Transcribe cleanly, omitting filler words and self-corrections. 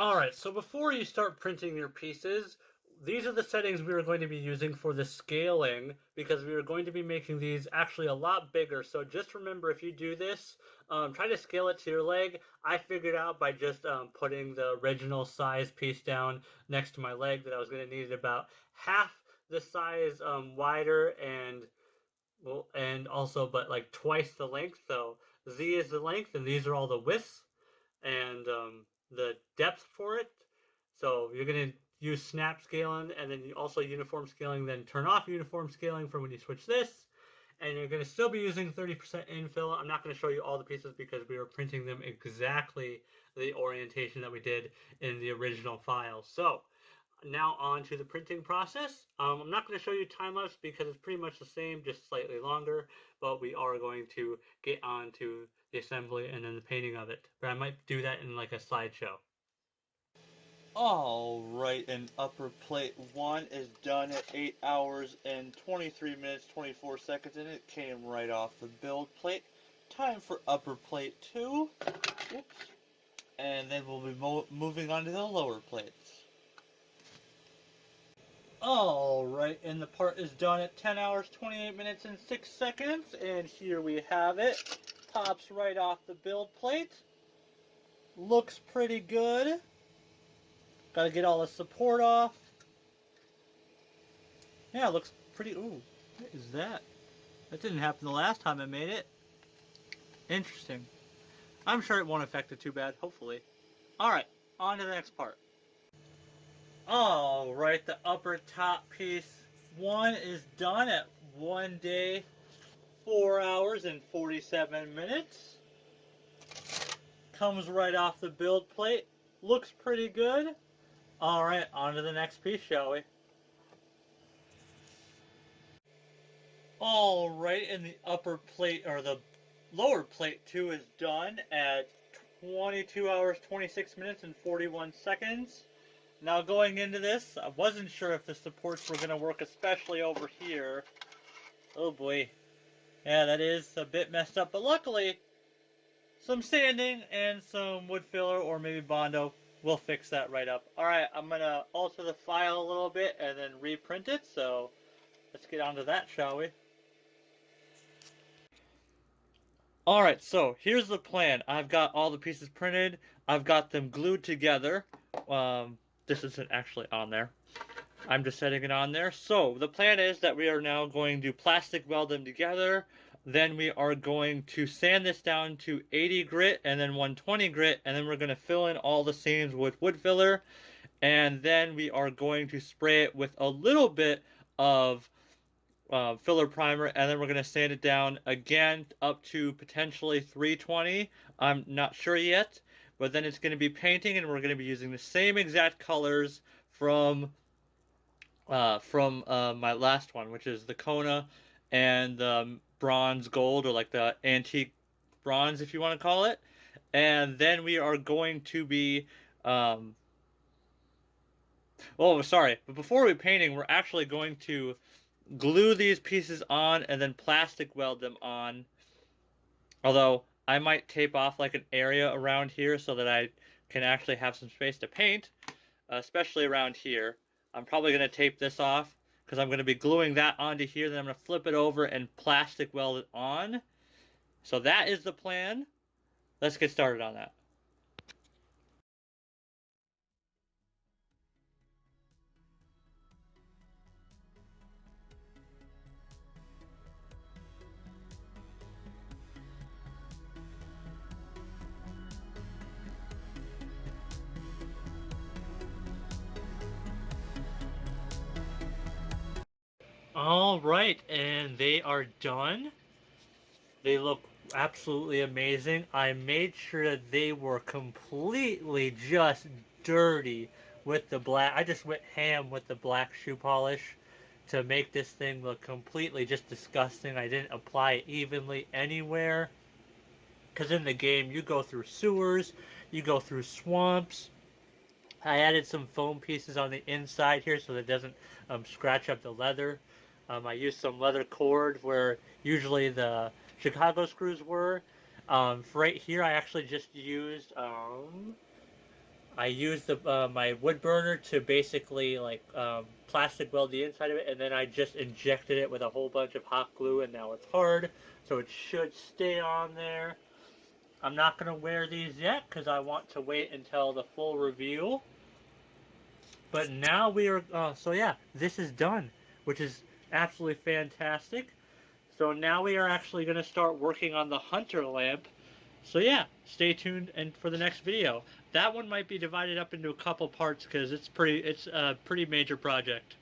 Alright, so before you start printing your pieces, these are the settings we are going to be using for the scaling because we are going to be making these actually a lot bigger. So just remember, if you do this, try to scale it to your leg. I figured out by just putting the original size piece down next to my leg that I was going to need it about half the size wider and well, and also but like twice the length. So Z is the length and these are all the widths and the depth for it. So you're going to use snap scaling and then also uniform scaling, then turn off uniform scaling for when you switch this. And you're going to still be using 30% infill. I'm not going to show you all the pieces because we were printing them exactly the orientation that we did in the original file. So now on to the printing process. I'm not going to show you time lapse because it's pretty much the same, just slightly longer, but we are going to get on to the assembly and then the painting of it. But I might do that in like a slideshow. Alright, and upper plate 1 is done at 8 hours and 23 minutes 24 seconds, and it came right off the build plate. Time for upper plate 2. Oops. And then we'll be moving on to the lower plates. Alright, and the part is done at 10 hours 28 minutes and 6 seconds, and here we have it. Pops right off the build plate. Looks pretty good. Gotta get all the support off. Yeah, it looks pretty... Ooh, what is that? That didn't happen the last time I made it. Interesting. I'm sure it won't affect it too bad, hopefully. Alright, on to the next part. Alright, the upper top piece 1 is done at 1 day, 4 hours and 47 minutes. Comes right off the build plate. Looks pretty good. Alright, on to the next piece, shall we? Alright, and the upper plate, or the lower plate 2 is done at 22 hours, 26 minutes, and 41 seconds. Now going into this, I wasn't sure if the supports were going to work, especially over here. Oh boy. Yeah, that is a bit messed up, but luckily, some sanding and some wood filler, or maybe Bondo, will fix that right up. Alright, I'm going to alter the file a little bit and then reprint it, so let's get on to that, shall we? Alright, so here's the plan. I've got all the pieces printed. I've got them glued together. This isn't actually on there. I'm just setting it on there. So the plan is that we are now going to plastic weld them together. Then we are going to sand this down to 80 grit and then 120 grit. And then we're going to fill in all the seams with wood filler. And then we are going to spray it with a little bit of filler primer, and then we're going to sand it down again up to potentially 320. I'm not sure yet, but then it's going to be painting, and we're going to be using the same exact colors from my last one, which is the Kona and the bronze gold, or like the antique bronze, if you want to call it. And then we are going to be oh, sorry, but before we painting, we're actually going to glue these pieces on and then plastic weld them on. Although I might tape off like an area around here so that I can actually have some space to paint, especially around here. I'm probably going to tape this off because I'm going to be gluing that onto here. Then I'm going to flip it over and plastic weld it on. So that is the plan. Let's get started on that. Alright, and they are done. They look absolutely amazing. I made sure that they were completely just dirty with the black. I just went ham with the black shoe polish to make this thing look completely just disgusting. I didn't apply it evenly anywhere. Because in the game, you go through sewers, you go through swamps. I added some foam pieces on the inside here so that it doesn't scratch up the leather. I used some leather cord where usually the Chicago screws were. For right here, I actually just used I used my wood burner to basically like plastic weld the inside of it, and then I just injected it with a whole bunch of hot glue, and now it's hard, so it should stay on there. I'm not gonna wear these yet because I want to wait until the full review. But now we are, so yeah, this is done, which is absolutely fantastic. So now we are actually going to start working on the hunter lamp. So yeah, stay tuned and for the next video. That one might be divided up into a couple parts because it's a pretty major project.